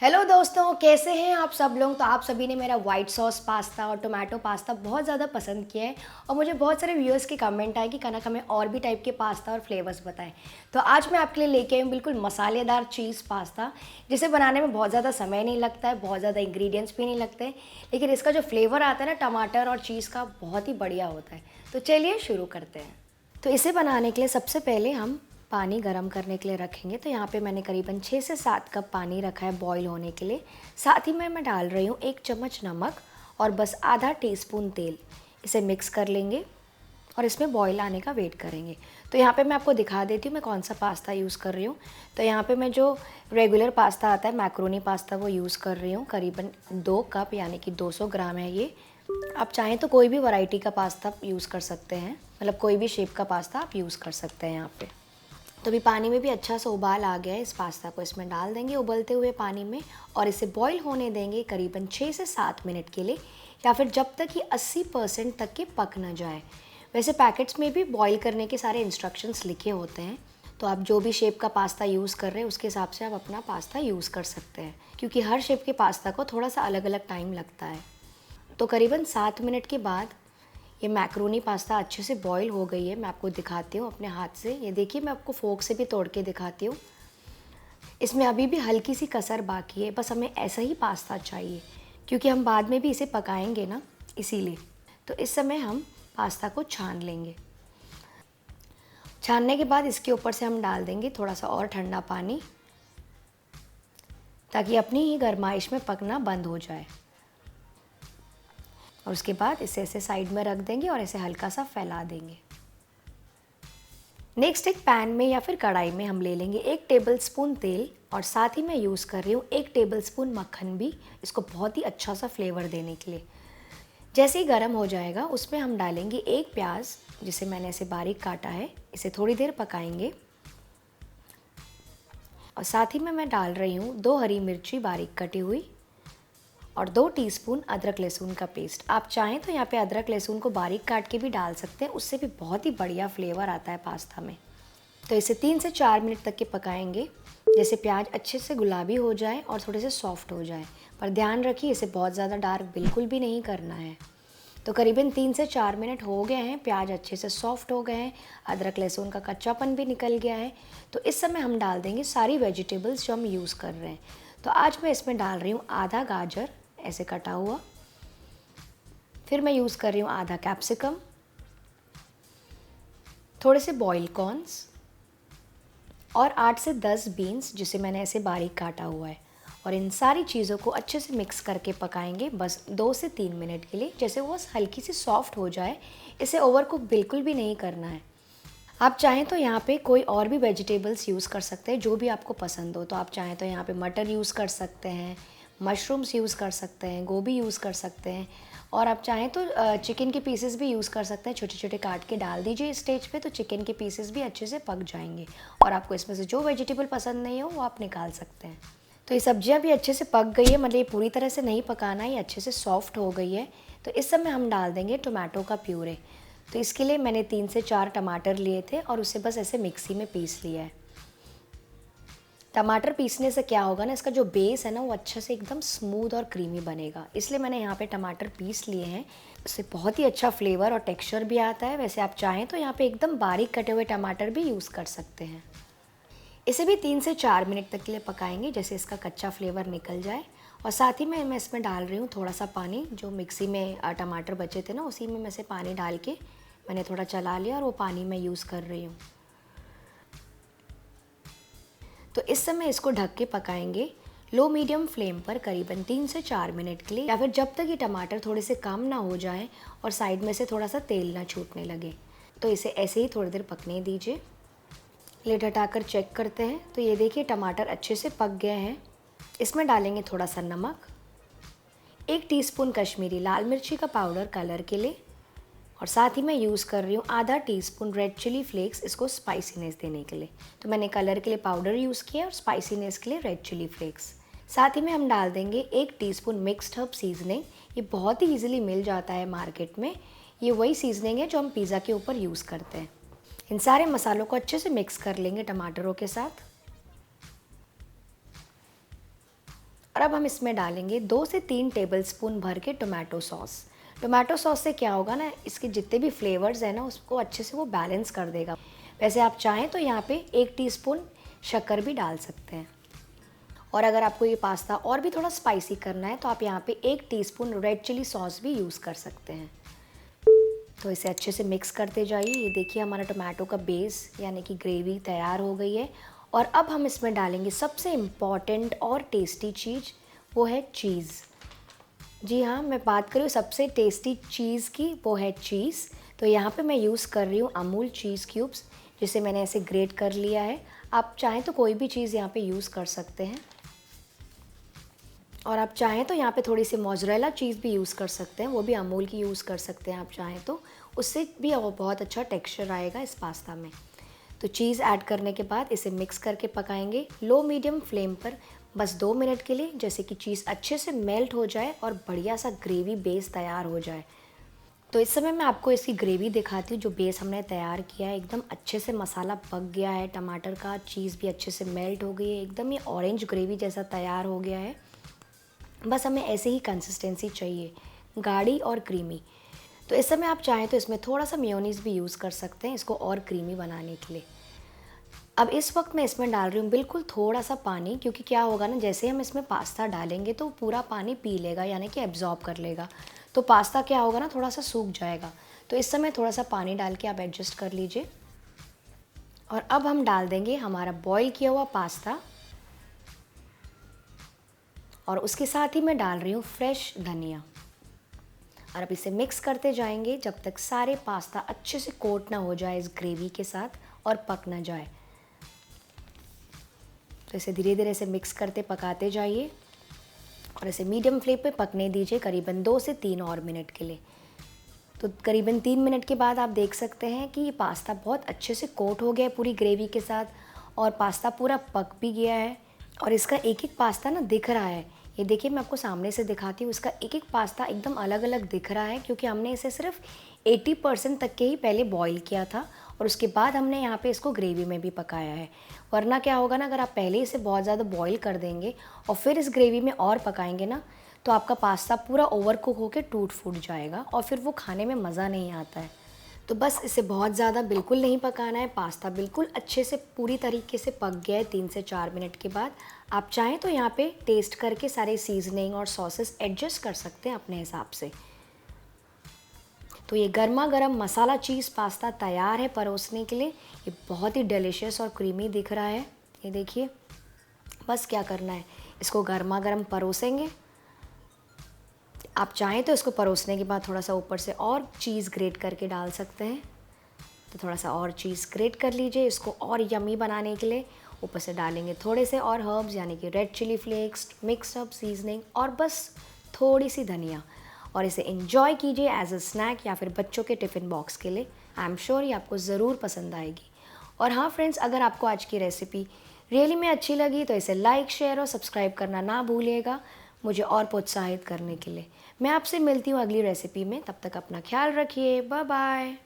Hello दोस्तों, कैसे हैं आप सब लोग। तो आप सभी ने मेरा वाइट सॉस पास्ता और टोमेटो पास्ता बहुत ज़्यादा पसंद किया है और मुझे बहुत सारे व्यूअर्स के कमेंट आए कि कनक हमें और भी टाइप के पास्ता और फ्लेवर्स बताएं। तो आज मैं आपके लिए लेके आई हूँ बिल्कुल मसालेदार चीज़ पास्ता, जिसे बनाने में बहुत ज़्यादा समय नहीं लगता है, बहुत ज़्यादा इंग्रेडिएंट्स भी नहीं लगते, लेकिन इसका जो फ्लेवर आता है ना टमाटर और चीज़ का, बहुत ही बढ़िया होता है। तो चलिए शुरू करते हैं। तो इसे बनाने के लिए सबसे पहले हम पानी गरम करने के लिए रखेंगे। तो यहाँ पे मैंने करीबन 6 से 7 कप पानी रखा है बॉईल होने के लिए। साथ ही में मैं डाल रही हूँ 1 चम्मच नमक और बस आधा टीस्पून तेल। इसे मिक्स कर लेंगे और इसमें बॉईल आने का वेट करेंगे। तो यहाँ पे मैं आपको दिखा देती हूँ मैं कौन सा पास्ता यूज़ कर रही हूँ। तो यहाँ पे मैं जो रेगुलर पास्ता आता है मैक्रोनी पास्ता वो यूज़ कर रही हूँ। करीबन 2 कप यानी कि 200 ग्राम है ये। आप चाहें तो कोई भी वैरायटी का पास्ता यूज़ कर सकते हैं, मतलब कोई भी शेप का पास्ता आप यूज़ कर सकते हैं यहाँ पे। तो अभी पानी में भी अच्छा सा उबाल आ गया है। इस पास्ता को इसमें डाल देंगे उबलते हुए पानी में और इसे बॉईल होने देंगे करीबन 6 से 7 मिनट के लिए, या फिर जब तक ये 80% तक के पक ना जाए। वैसे पैकेट्स में भी बॉईल करने के सारे इंस्ट्रक्शंस लिखे होते हैं, तो आप जो भी शेप का पास्ता यूज़ कर रहे हैं उसके हिसाब से आप अपना पास्ता यूज़ कर सकते हैं, क्योंकि हर शेप के पास्ता को थोड़ा सा अलग अलग टाइम लगता है। तो करीबन 7 मिनट के बाद ये मैक्रोनी पास्ता अच्छे से बॉईल हो गई है। मैं आपको दिखाती हूँ अपने हाथ से। ये देखिए, मैं आपको फोक से भी तोड़ के दिखाती हूँ। इसमें अभी भी हल्की सी कसर बाकी है, बस हमें ऐसा ही पास्ता चाहिए क्योंकि हम बाद में भी इसे पकाएंगे ना, इसीलिए। तो इस समय हम पास्ता को छान लेंगे। छानने के बाद इसके ऊपर से हम डाल देंगे थोड़ा सा और ठंडा पानी, ताकि अपनी ही गर्माइश में पकना बंद हो जाए। और उसके बाद इसे ऐसे साइड में रख देंगे और इसे हल्का सा फैला देंगे। नेक्स्ट एक पैन में या फिर कढ़ाई में हम ले लेंगे 1 टेबलस्पून तेल और साथ ही मैं यूज़ कर रही हूँ 1 टेबलस्पून मक्खन भी, इसको बहुत ही अच्छा सा फ्लेवर देने के लिए। जैसे ही गर्म हो जाएगा उसमें हम डालेंगे 1 प्याज, जिसे मैंने ऐसे बारीक काटा है। इसे थोड़ी देर पकाएंगे और साथ ही में मैं डाल रही हूँ 2 हरी मिर्ची बारीक कटी हुई और 2 टीस्पून अदरक लहसुन का पेस्ट। आप चाहें तो यहाँ पे अदरक लहसुन को बारीक काट के भी डाल सकते हैं, उससे भी बहुत ही बढ़िया फ्लेवर आता है पास्ता में। तो इसे 3 से 4 मिनट तक के पकाएंगे, जैसे प्याज अच्छे से गुलाबी हो जाए और थोड़े से सॉफ्ट हो जाए। पर ध्यान रखिए, इसे बहुत ज़्यादा डार्क बिल्कुल भी नहीं करना है। तो करीबन 3 से 4 मिनट हो गए हैं, प्याज अच्छे से सॉफ्ट हो गए हैं, अदरक लहसुन का कच्चापन भी निकल गया है। तो इस समय हम डाल देंगे सारी वेजिटेबल्स जो हम यूज़ कर रहे हैं। तो आज मैं इसमें डाल रही हूँ आधा गाजर ऐसे कटा हुआ, फिर मैं यूज़ कर रही हूँ आधा कैप्सिकम, थोड़े से बॉइल्ड कॉर्न्स और 8 से 10 बीन्स जिसे मैंने ऐसे बारीक काटा हुआ है। और इन सारी चीज़ों को अच्छे से मिक्स करके पकाएंगे बस 2 से 3 मिनट के लिए, जैसे वो हल्की सी सॉफ्ट हो जाए। इसे ओवर कुक बिल्कुल भी नहीं करना है। आप चाहें तो यहाँ पे कोई और भी वेजिटेबल्स यूज़ कर सकते हैं जो भी आपको पसंद हो। तो आप चाहें तो यहाँ पे मटर यूज़ कर सकते हैं, मशरूम्स यूज़ कर सकते हैं, गोभी यूज़ कर सकते हैं, और आप चाहें तो चिकन के पीसेस भी यूज़ कर सकते हैं। छोटे छोटे काट के डाल दीजिए इस स्टेज पे, तो चिकन के पीसेस भी अच्छे से पक जाएंगे। और आपको इसमें से जो वेजिटेबल पसंद नहीं हो वो आप निकाल सकते हैं। तो ये सब्जियां भी अच्छे से पक गई है, मतलब ये पूरी तरह से नहीं पकाना है, ये अच्छे से सॉफ्ट हो गई है। तो इस समय हम डाल देंगे टोमेटो का प्यूरे। तो इसके लिए मैंने 3 से 4 टमाटर लिए थे और उसे बस ऐसे मिक्सी में पीस लिया है। टमाटर पीसने से क्या होगा ना, इसका जो बेस है ना वो अच्छे से एकदम स्मूथ और क्रीमी बनेगा, इसलिए मैंने यहाँ पे टमाटर पीस लिए हैं। इससे बहुत ही अच्छा फ्लेवर और टेक्सचर भी आता है। वैसे आप चाहें तो यहाँ पे एकदम बारीक कटे हुए टमाटर भी यूज़ कर सकते हैं। इसे भी 3 से 4 मिनट तक के लिए पकाएंगे, जैसे इसका कच्चा फ्लेवर निकल जाए। और साथ ही में मैं इसमें डाल रही हूँ थोड़ा सा पानी, जो मिक्सी में टमाटर बचे थे ना उसी में मैं से पानी डाल के मैंने थोड़ा चला लिया और वो पानी मैं यूज़ कर रही हूँ। तो इस समय इसको ढक के पकाएंगे लो मीडियम फ्लेम पर करीबन 3 से 4 मिनट के लिए, या फिर जब तक ये टमाटर थोड़े से कम ना हो जाए और साइड में से थोड़ा सा तेल ना छूटने लगे। तो इसे ऐसे ही थोड़ी देर पकने दीजिए। लिड हटाकर चेक करते हैं। तो ये देखिए टमाटर अच्छे से पक गए हैं। इसमें डालेंगे थोड़ा सा नमक, 1 टीस्पून कश्मीरी लाल मिर्ची का पाउडर कलर के लिए, और साथ ही मैं यूज़ कर रही हूँ आधा टीस्पून रेड चिली फ्लेक्स, इसको स्पाइसीनेस देने के लिए। तो मैंने कलर के लिए पाउडर यूज़ किया और स्पाइसीनेस के लिए रेड चिली फ्लेक्स। साथ ही में हम डाल देंगे 1 टीस्पून मिक्स्ड हर्ब सीजनिंग। ये बहुत ही ईजिली मिल जाता है मार्केट में। ये वही सीजनिंग है जो हम पिज़्ज़ा के ऊपर यूज़ करते हैं। इन सारे मसालों को अच्छे से मिक्स कर लेंगे टमाटरों के साथ। और अब हम इसमें डालेंगे 2 से 3 टेबलस्पून भर के टोमेटो सॉस। टोमेटो सॉस से क्या होगा ना, इसके जितने भी फ्लेवर्स हैं ना उसको अच्छे से वो बैलेंस कर देगा। वैसे आप चाहें तो यहाँ पे 1 टीस्पून शक्कर भी डाल सकते हैं। और अगर आपको ये पास्ता और भी थोड़ा स्पाइसी करना है तो आप यहाँ पे 1 टीस्पून रेड चिली सॉस भी यूज़ कर सकते हैं। तो इसे अच्छे से मिक्स करते जाइए। ये देखिए हमारा टोमेटो का बेस यानी कि ग्रेवी तैयार हो गई है। और अब हम इसमें डालेंगे सबसे इम्पॉर्टेंट और टेस्टी चीज़, वो है चीज़। जी हाँ, मैं बात कर रही हूँ सबसे टेस्टी चीज़ की, वो है चीज़। तो यहाँ पे मैं यूज़ कर रही हूँ अमूल चीज़ क्यूब्स, जिसे मैंने ऐसे ग्रेट कर लिया है। आप चाहें तो कोई भी चीज़ यहाँ पे यूज़ कर सकते हैं। और आप चाहें तो यहाँ पे थोड़ी सी मोज़रेला चीज़ भी यूज़ कर सकते हैं, वो भी अमूल की यूज़ कर सकते हैं आप चाहें तो, उससे भी बहुत अच्छा टेक्सचर आएगा इस पास्ता में। तो चीज़ ऐड करने के बाद इसे मिक्स करके पकाएंगे लो मीडियम फ्लेम पर बस 2 मिनट के लिए, जैसे कि चीज़ अच्छे से मेल्ट हो जाए और बढ़िया सा ग्रेवी बेस तैयार हो जाए। तो इस समय मैं आपको इसकी ग्रेवी दिखाती हूँ। जो बेस हमने तैयार किया है एकदम अच्छे से मसाला पक गया है, टमाटर का चीज़ भी अच्छे से मेल्ट हो गई है, एकदम ये ऑरेंज ग्रेवी जैसा तैयार हो गया है। बस हमें ऐसे ही कंसिस्टेंसी चाहिए, गाढ़ी और क्रीमी। तो इस समय आप चाहें तो इसमें थोड़ा सा मेयोनीज़ भी यूज़ कर सकते हैं इसको और क्रीमी बनाने के लिए। अब इस वक्त मैं इसमें डाल रही हूँ बिल्कुल थोड़ा सा पानी, क्योंकि क्या होगा ना, जैसे हम इसमें पास्ता डालेंगे तो पूरा पानी पी लेगा यानी कि एब्जॉर्ब कर लेगा। तो पास्ता क्या होगा ना, थोड़ा सा सूख जाएगा। तो इस समय थोड़ा सा पानी डाल के आप एडजस्ट कर लीजिए। और अब हम डाल देंगे हमारा बॉईल किया हुआ पास्ता, और उसके साथ ही मैं डाल रही हूँ फ्रेश धनिया। और अब इसे मिक्स करते जाएंगे जब तक सारे पास्ता अच्छे से कोट ना हो जाए इस ग्रेवी के साथ और पक ना जाए। तो इसे धीरे धीरे से मिक्स करते पकाते जाइए और इसे मीडियम फ्लेम पे पकने दीजिए करीबन 2 से 3 और मिनट के लिए। तो करीबन 3 मिनट के बाद आप देख सकते हैं कि ये पास्ता बहुत अच्छे से कोट हो गया है पूरी ग्रेवी के साथ, और पास्ता पूरा पक भी गया है। और इसका एक एक पास्ता ना दिख रहा है, ये देखिए मैं आपको सामने से दिखाती हूँ। इसका एक एक पास्ता एकदम अलग अलग दिख रहा है, क्योंकि हमने इसे सिर्फ 80% तक के ही पहले बॉईल किया था और उसके बाद हमने यहाँ पे इसको ग्रेवी में भी पकाया है। वरना क्या होगा ना, अगर आप पहले इसे बहुत ज़्यादा बॉईल कर देंगे और फिर इस ग्रेवी में और पकाएंगे ना, तो आपका पास्ता पूरा ओवर कुक होकर टूट फूट जाएगा और फिर वो खाने में मज़ा नहीं आता है। तो बस इसे बहुत ज़्यादा बिल्कुल नहीं पकाना है। पास्ता बिल्कुल अच्छे से पूरी तरीके से पक गया है 3 से 4 मिनट के बाद। आप चाहें तो यहाँ पे टेस्ट करके सारे सीजनिंग और सॉसेस एडजस्ट कर सकते हैं अपने हिसाब से। तो ये गर्मा गर्म मसाला चीज़ पास्ता तैयार है परोसने के लिए। ये बहुत ही डिलीशियस और क्रीमी दिख रहा है, ये देखिए। बस क्या करना है, इसको गर्मा गर्म परोसेंगे। आप चाहें तो इसको परोसने के बाद थोड़ा सा ऊपर से और चीज़ ग्रेट करके डाल सकते हैं। तो थोड़ा सा और चीज़ ग्रेट कर लीजिए इसको और यमी बनाने के लिए। ऊपर से डालेंगे थोड़े से और हर्ब्स यानी कि red chilli flakes, mixed up seasoning और बस थोड़ी सी धनिया, और इसे एंजॉय कीजिए एज अ स्नैक या फिर बच्चों के टिफ़िन बॉक्स के लिए। आई एम श्योर ये आपको ज़रूर पसंद आएगी। और हाँ फ्रेंड्स, अगर आपको आज की रेसिपी रियली में अच्छी लगी तो इसे लाइक, शेयर और सब्सक्राइब करना ना भूलिएगा, मुझे और प्रोत्साहित करने के लिए। मैं आपसे मिलती हूँ अगली रेसिपी में, तब तक अपना ख्याल रखिए। Bye bye.